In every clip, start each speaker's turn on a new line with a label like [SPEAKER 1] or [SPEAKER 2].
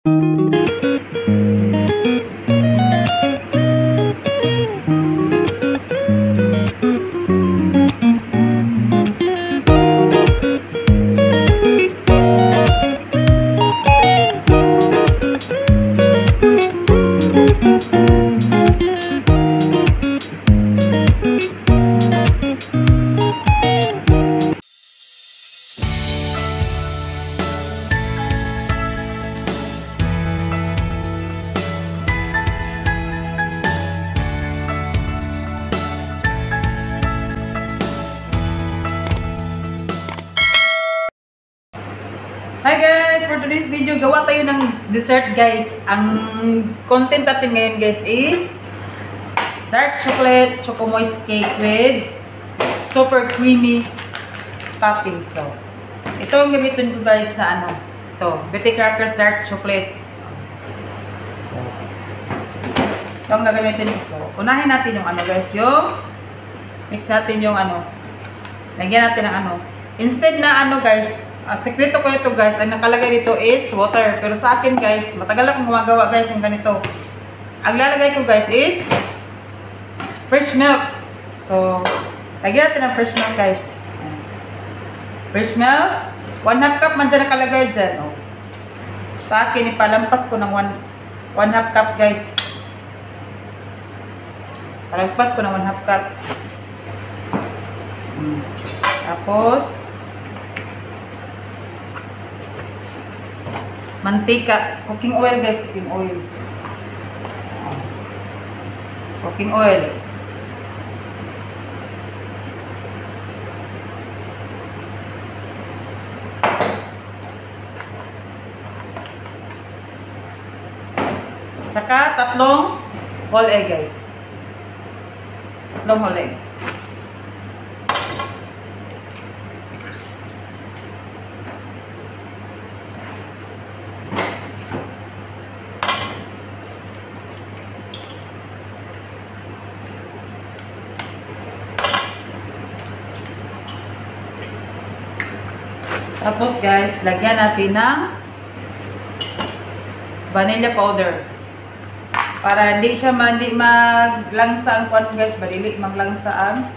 [SPEAKER 1] Hi guys! For today's video, gawa tayo ng dessert guys. Ang content natin ngayon guys is dark chocolate choco moist cake with super creamy topping. So, ito ang gamitin ko guys na ano. Ito, Betty Crackers dark chocolate. So, ito ang gagamitin ko. So, unahin natin yung ano guys, yung mix natin yung ano. Lagyan natin ng ano. Instead na ano guys, sekreto ko nito guys, ang nakalagay dito is water. Pero sa akin guys, matagal akong gumagawa guys yung ganito. Ang lalagay ko guys is fresh milk. So, lagyan natin ng fresh milk guys. Fresh milk. 1/2 cup man dyan nakalagay dyan. Oh. Sa akin, ipalampas ko ng 1/2 cup guys. Palampas ko ng 1/2 cup. Tapos, mantika, cooking oil guys, cooking oil. Cooking oil. Tsaka 3 whole egg guys. 3 whole egg. Tapos guys, lagyan natin ng vanilla powder. Para hindi siya maglangsa ang kwan guys, madili maglangsa ang.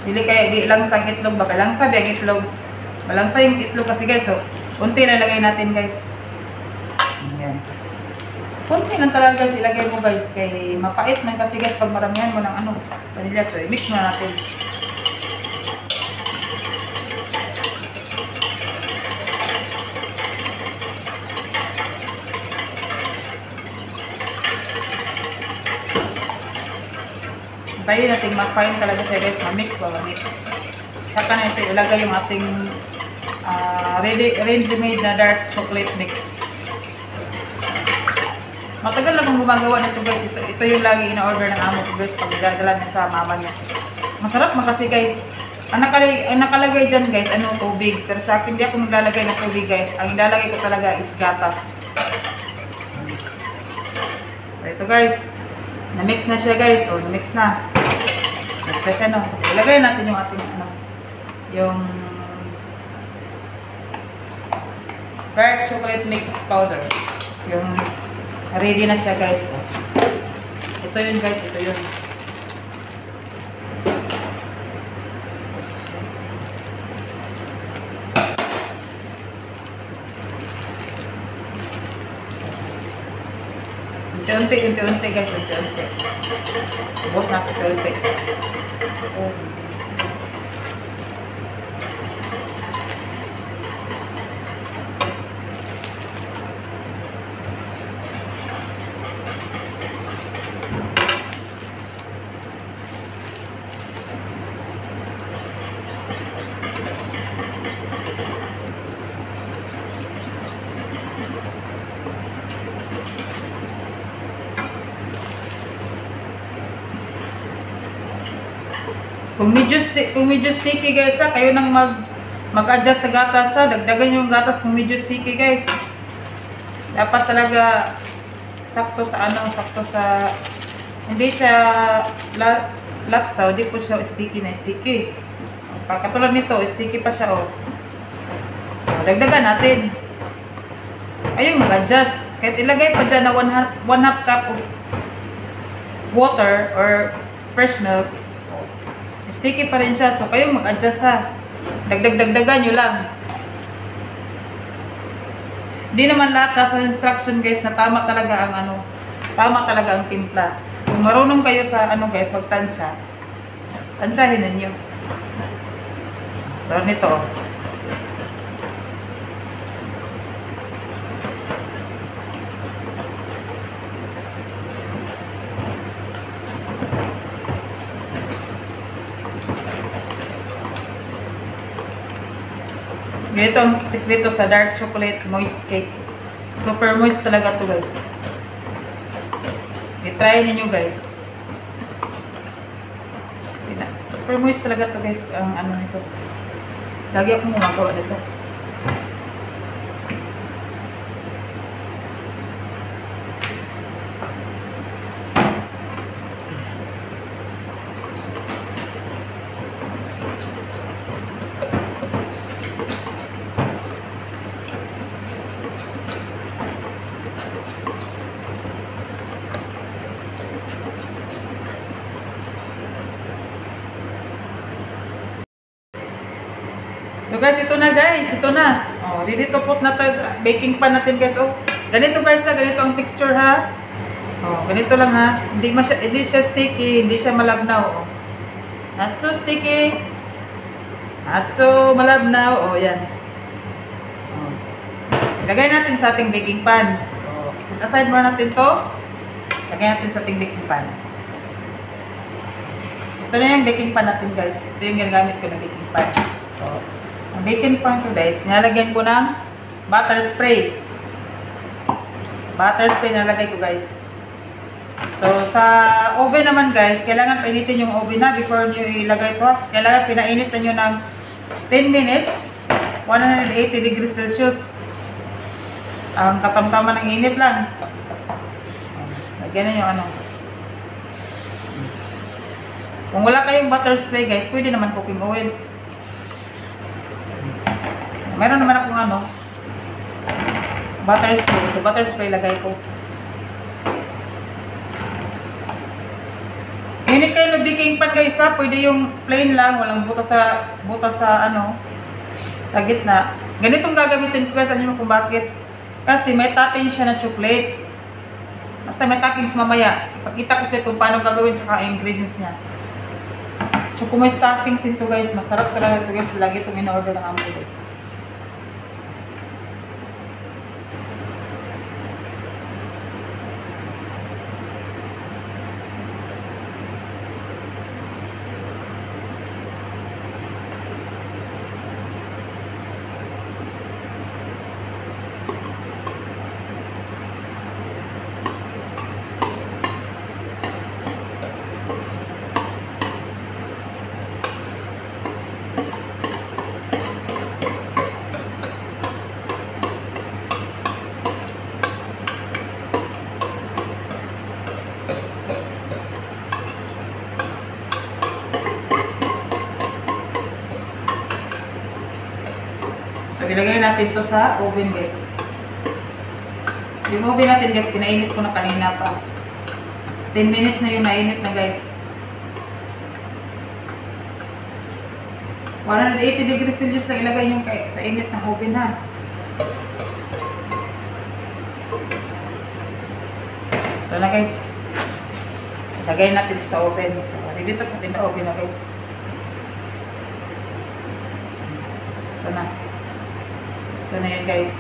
[SPEAKER 1] Dili kaya di langsa ang itlog, baka langsa ba ang itlog. Malangsa yung itlog kasi guys, so kunti na lagay natin guys. Ayan. Kunti lang talaga guys, ilagay mo guys, kay mapait man kasi guys pag maramihan mo ng ano, vanilla. So i-mix mo natin. Tayo natin ma-fine talaga siya guys, ma-mix ba, ma-mix. Saka na ito ilagay yung ating ready-made na dark chocolate mix. Matagal na kong gumagawa nito guys. Ito yung lagi ina-order ng amo ko guys pag gagala niya sa mama niya. Masarap man kasi guys. Ang nakalagay dyan guys, ano, tubig. Pero sa akin, hindi ako maglalagay ng tubig guys. Ang ilalagay ko talaga is gatas. So ito guys, na-mix na siya guys. O, na-mix na. Na-mix na siya, no. Ilagay natin yung ating, ano, yung dark chocolate mix powder. Yung ready na siya guys. O. Ito yun guys, ito yun. Unti-unti guys, unti-unti. Ubos na unti-unti. Kung medyo sticky guys ha, kayo nang mag-adjust sa gatas ha. Dagdagan yung gatas kung medyo sticky guys. Dapat talaga sakto sa ano, sakto sa hindi siya lapsaw, di po siya sticky na sticky. Katulad nito, sticky pa siya oh. So, dagdagan natin. ayun, mag-adjust. Kahit ilagay pa dyan na 1/2 cup of water or fresh milk, sticky pa rin siya. So, kayo mag-adjust ha. Dagdagan nyo lang. Hindi naman lahat nasa instruction guys na tama talaga ang tama talaga ang timpla. Kung marunong kayo sa guys, magtansya, tansyahin ninyo. So, nito. Ganito ang sikreto sa dark chocolate moist cake. Super moist talaga to guys. I-try ninyo guys. Super moist talaga to guys. Ang nito. Lagi akong gumagawa nito. So guys, ito na guys, ito na. Oh, ready to put na tayo sa baking pan natin guys. Oh, ganito guys ha, ganito ang texture ha. Oh, ganito lang ha. Hindi siya sticky, hindi siya malabnaw. Oh. Not so sticky. Not so malabnaw. Oh, yan. Oh. Ilagay natin sa ating baking pan. So, set aside muna natin to. Lagay natin sa ating baking pan. Ito na yung baking pan natin guys. Ito yung ginagamit ko na baking pan. So, ang baking pan ko guys, nalagyan ko ng butter spray. Butter spray nalagay ko guys. So, sa oven naman guys, kailangan painitin yung oven na before nyo ilagay ito. Kailangan pinainit na nyo ng 10 minutes, 180 degrees Celsius. Ang katamtaman ng init lang. Lagyan na yung Kung wala kayong butter spray guys, pwede naman cooking oil. Meron naman akong butter spray. So, butter spray lagay ko. Init kayo na baking pan guys ha. Pwede yung plain lang. Walang butas sa gitna. Ganitong gagamitin ko guys. Alam niyo kung bakit? Kasi may topping siya na chocolate. Basta may toppings mamaya. Ipakita ko sa kung paano gagawin tsaka ingredients niya. Chocomoist toppings ito guys. Masarap talaga ito guys. Lagi itong in-order ng amo guys. So, ilagay natin to sa oven guys. Yung oven natin guys, pinainit ko na kanina pa. 10 minutes na yung nainit na guys. 180 degrees Celsius lang ilagay nyo sa init ng oven ha. Ito na guys. Ilagay natin sa oven. So, ready to put in the oven na guys. Ito na. Ito na yun guys.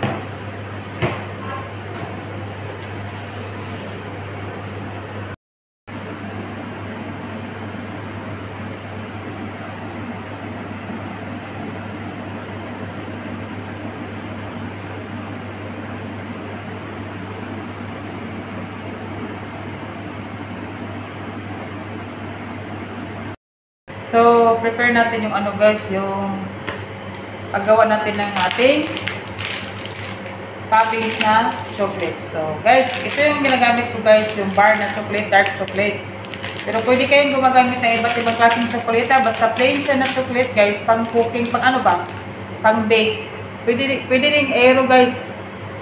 [SPEAKER 1] So, prepare natin yung guys, yung paggawa natin ng ating toppings na chocolate. So, guys, ito yung ginagamit ko guys, yung bar na chocolate, dark chocolate. Pero pwede kayong gumagamit ng iba't ibang klaseng chocolate. Basta plain siya na chocolate guys, pang cooking, pang pang bake. Pwede rin aero guys.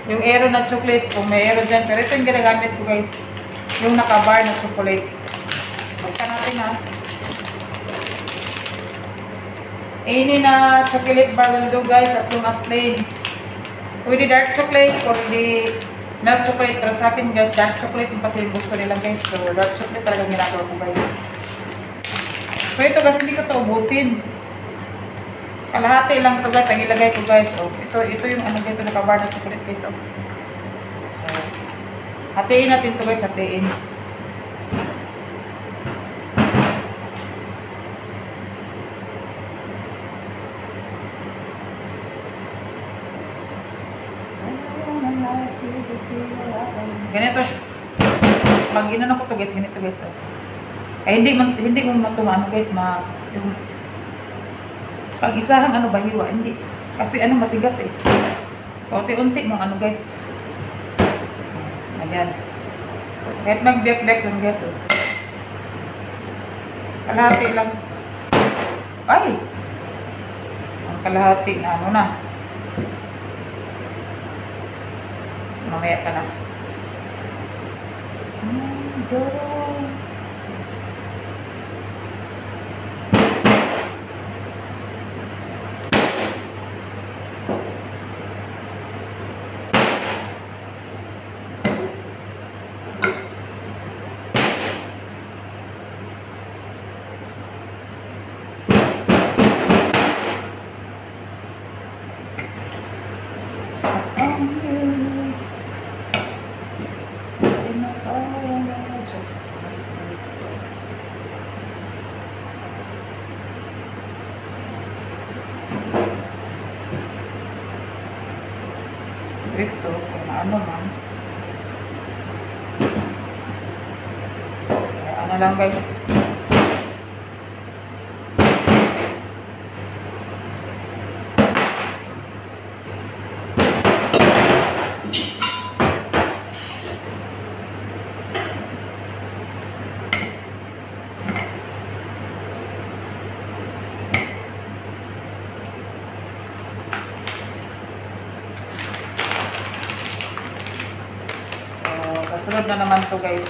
[SPEAKER 1] Yung Aero na chocolate, kung may Aero dyan. Pero ito yung ginagamit ko guys. Yung naka-bar na chocolate. Buksan natin ha. Any na chocolate bar will do guys, as long as plain. Pwede dark chocolate or the milk chocolate. Pero sa akin guys, dark chocolate yung kasi gusto nila guys. So dark chocolate talagang ginagawa ko guys. So ito guys, hindi ko ito ubusin. Kalahati lang ito guys, ang ilagay ko guys. Oh, ito yung ano guys, naka-bar na chocolate guys. Oh. So, hatiin natin ito guys, hatiin. Ganito. Pag ginano ko to guys, ganito guys. Oh. Ay hindi mo matumaano guys, yung pag isahang ano bahiwa, hindi. Kasi ano matigas eh. Unti-unti mo ano guys. Ayan. Kahit mag-bek-bek lang guys. Oh. Kalahati lang. Ay! Ang kalahati na ano na. Mamaya ka na. Ito, kung ano man. Kaya ano lang guys. Sunod na naman to guys.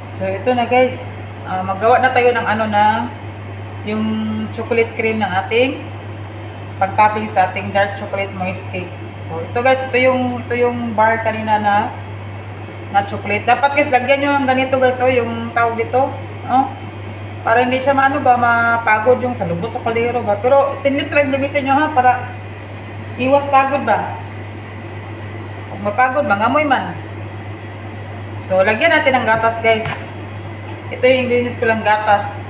[SPEAKER 1] So ito na guys. Maggawa na tayo ng ano na yung chocolate cream ng ating pag-topping sa ating dark chocolate moist cake. So ito guys, ito yung bar kanina na chocolate. Dapat guys lagyan niyo ng ganito guys, oh, yung tawag dito, oh. Para hindi siya mapagod yung sa lubot sa kaldero ba. Pero stainless lang gamitin niyo ha, para iwas pagod ba? Kung mapagod, mangamoy man. So, lagyan natin ng gatas, guys. Ito yung ingredients ko lang, gatas.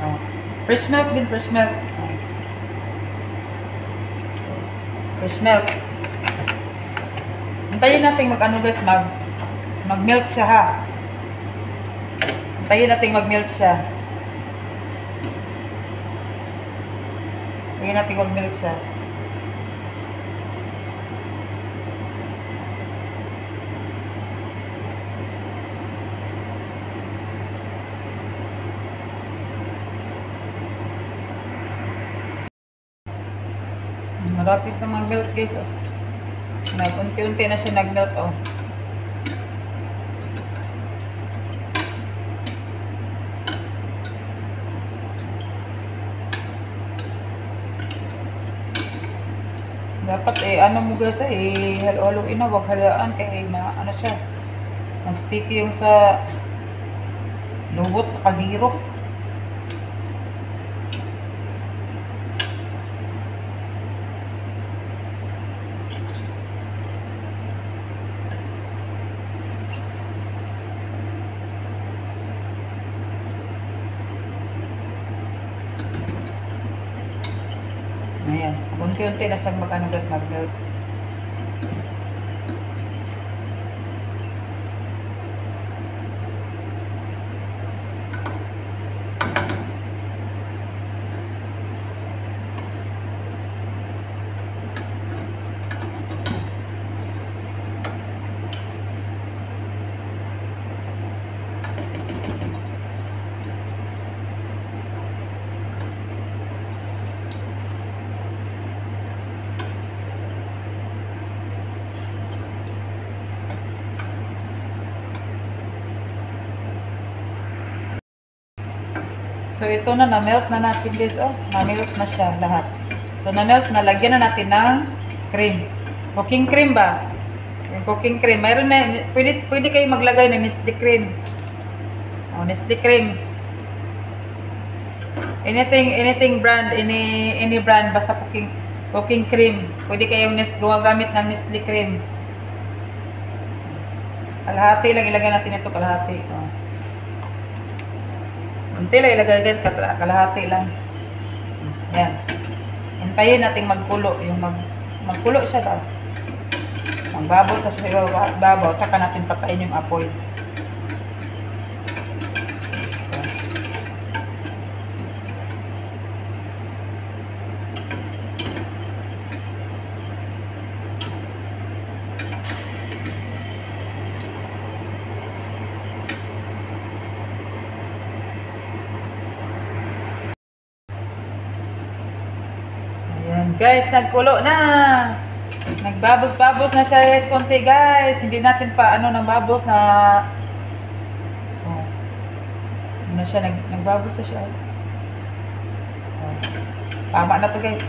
[SPEAKER 1] Fresh milk din, fresh milk. Fresh milk. Hintayin natin mag-ano, guys, mag-melt siya, ha. Hintayin natin mag-melt siya. Hintayin natin mag-melt siya. Marapit na mag-melt guys, oh. Unti-unti na siya nag-melt, oh. Dapat ano mo guys, halo-haloin na, wag halaan kaya ano siya. Mag-sticky yung sa lubot sa kaldero. Ayan, unti-unti na siyang mag-ano guys, mag-melt. So, ito na-melt na natin guys. Oh, na-melt na siya lahat. So, na-melt na. Lagyan na natin ng cream. Cooking cream ba? Yung cooking cream. Mayroon na, pwede kayo maglagay ng Nestle cream. Oh, Nestle cream. Anything brand, any brand, basta cooking cream. Pwede kayong gumagamit ng Nestle cream. Kalahati lang ilagay natin ito, kalahati. Oh. Unti lang ilagay guys, kalahati lang. Yan. Hintayin natin magkulo. Yung magkulo siya daw. Magbabaw sa babaw, tsaka natin patayin yung apoy. Guys, nagkulo na. Nagbabos-babos na siya guys, konti guys. Hindi natin pa ng babos na ano siya, nagbabos na siya. Tama na to guys.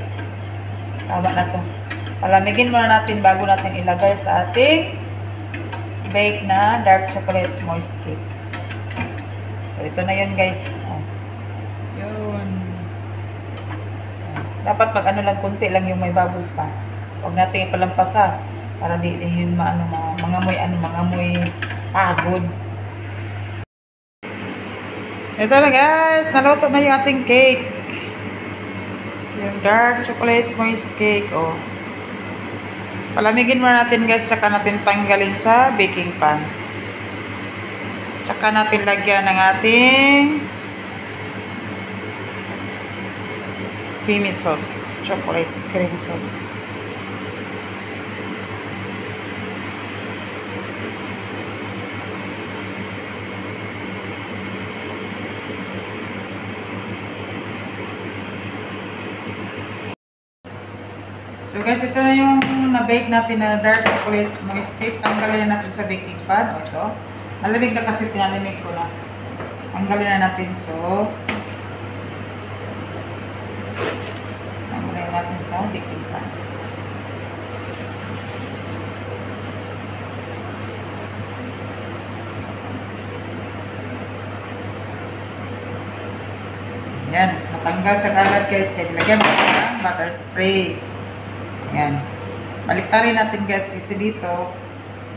[SPEAKER 1] Tama na to. Palamigin muna natin bago natin ilagay sa ating bake na dark chocolate moist cake. So ito na yun guys. Yun. Dapat mag lang, kunti lang yung may bubbles pa. Huwag natin ipalampasa para di yung mangamoy pagod. Ito na guys, naluto na yung ating cake. Yung dark chocolate moist cake, oh. Palamigin muna natin guys, tsaka natin tanggalin sa baking pan. Tsaka natin lagyan ng ating creamy sauce, chocolate cream sauce. So guys, ito na yung na-bake natin na dark chocolate moist cake. Tanggalin na natin sa baking pan. O ito. Malamig na kasi pinalamig ko na. Tanggalin na natin. So, natin sa baking pan. Yan, natanggal siya agad guys. Kaya nilagyan natin ng butter spray. Yan. Baliktarin natin guys kasi dito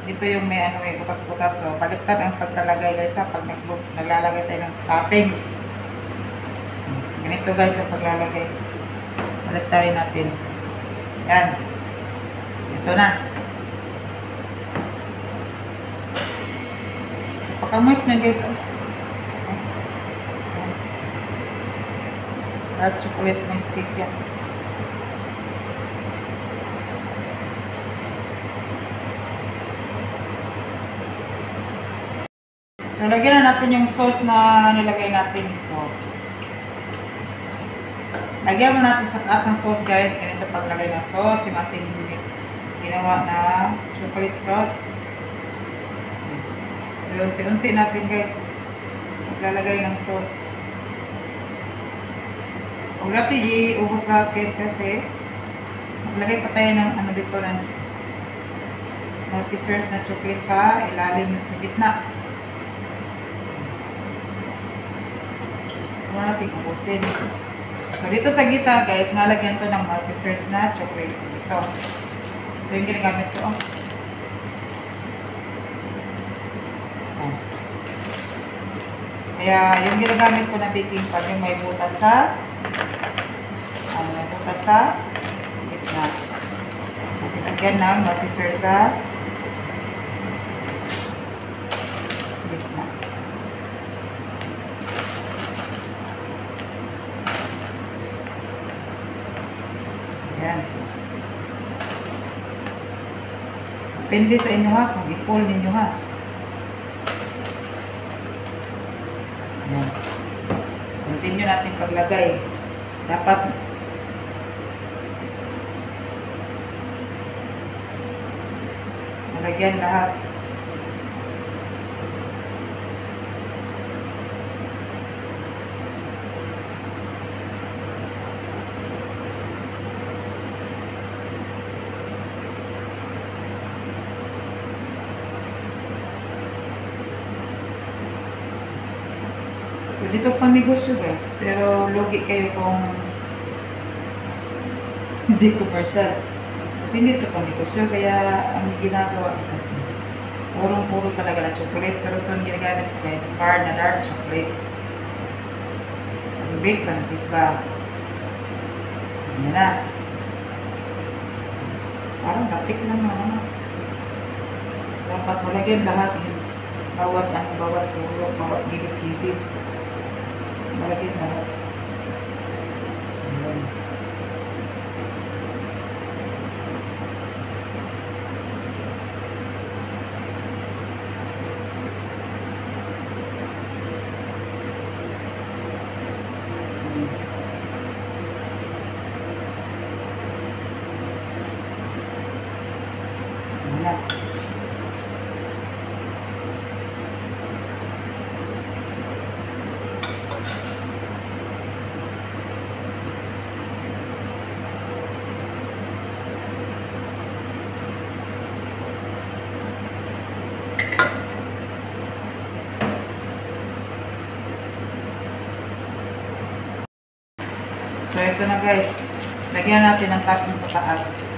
[SPEAKER 1] yung may butas-butas. So, baliktad ang pagkalagay guys sa pag naglalagay tayo ng toppings. Ganito guys ang paglalagay. Baliktarin natin. So, yan. Ito na. Pagka-moist na guys. Dark chocolate moist cake yan. So, lagyan na natin yung sauce na nilagay natin. So, lagyan mo natin sa taas ng sauce guys. Ganito paglagay ng sauce. Yung ating ginawa na chocolate sauce. Unti-unti natin guys. Maglalagay ng sauce. Huwag natin iubos lahat guys kasi maglagay pa tayo ng dito na multi-source na chocolate sa ilalim sa gitna. Huwag natin ubusin. So, dito sa gitna, guys, nalagyan to ng multi-source na chocolate. Ito. Ito yung ginagamit ko. Kaya, yung ginagamit ko na baking pan, yung may butas sa gitna. Kasi lagyan ng multi-source sa gitna. Yan. Depende sa inyo ha, kung i-fold ninyo ha. Yan. So, continue natin paglagay. Dapat malagyan lahat. Pwede ito pang negosyo guys, pero lugi kayo kung hindi commercial. Kasi hindi ito pang negosyo, kaya ang ginagawa ko kasi purong-puro talaga na chocolate, pero ito ang ginagamit ko guys, bar na dark chocolate. Bake ba? Yan na. Parang batik lang naman. Dapat malagyan lahat yun. Bawat sulok, bawat gilid-gilid. Malagyan lahat. Ayan. Ayan. So, ito na guys. Lagyan natin ng topping sa taas.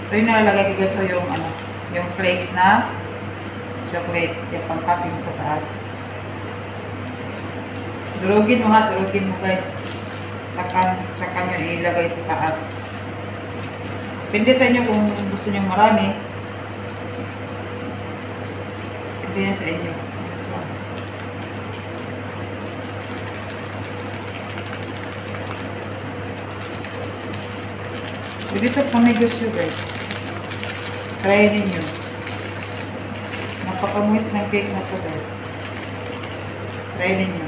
[SPEAKER 1] Ito yung nalalagay ko guys so yung flakes na chocolate. Yung pang topping sa taas. Durugin mo guys. Tsaka nyo ilagay sa taas. Depende sa inyo kung gusto nyo marami. Depende yan sa inyo. Pwede ito pang negosyo guys. Try ninyo. Napaka-moist ng cake na ito guys. Try ninyo.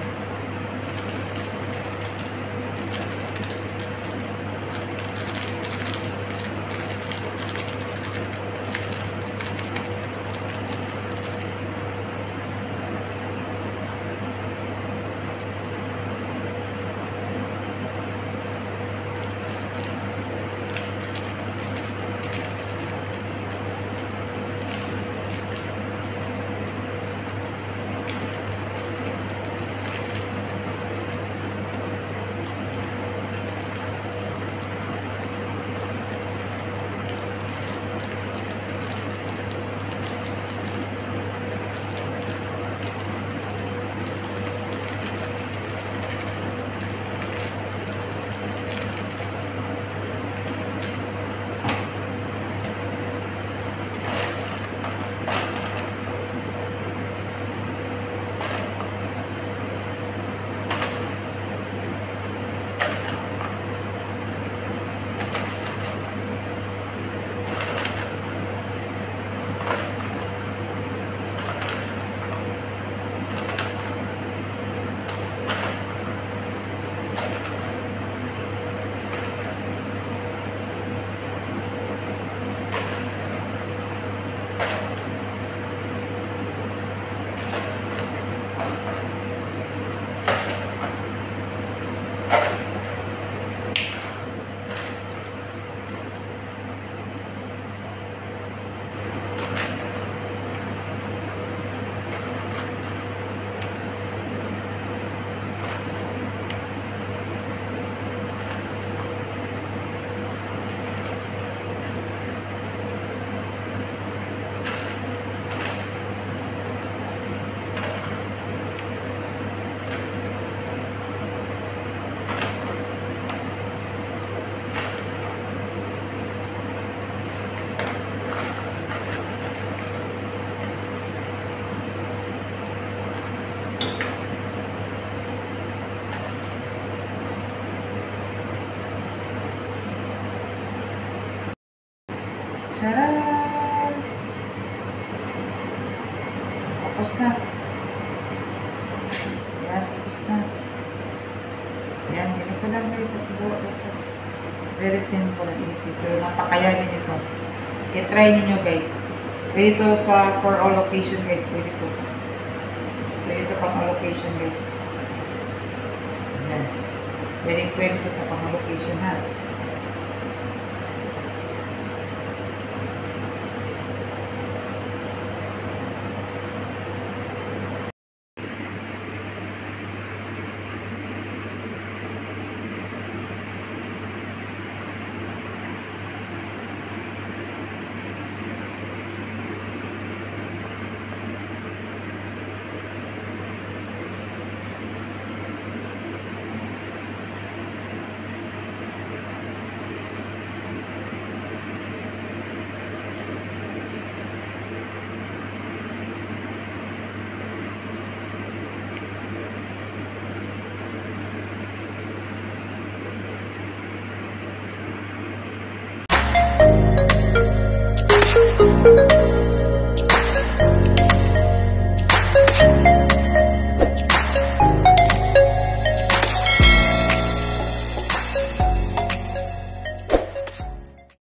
[SPEAKER 1] Charan! Tapos na. Yan, tapos na. Yan, ganito lang guys at buo. Very simple and easy. Pero napakayanin ito. I-try ninyo guys. Pwede ito for all occasion guys. Pwede ito. Pwede ito pang all occasion guys. Yan. Pwede ito sa pang all occasion ha.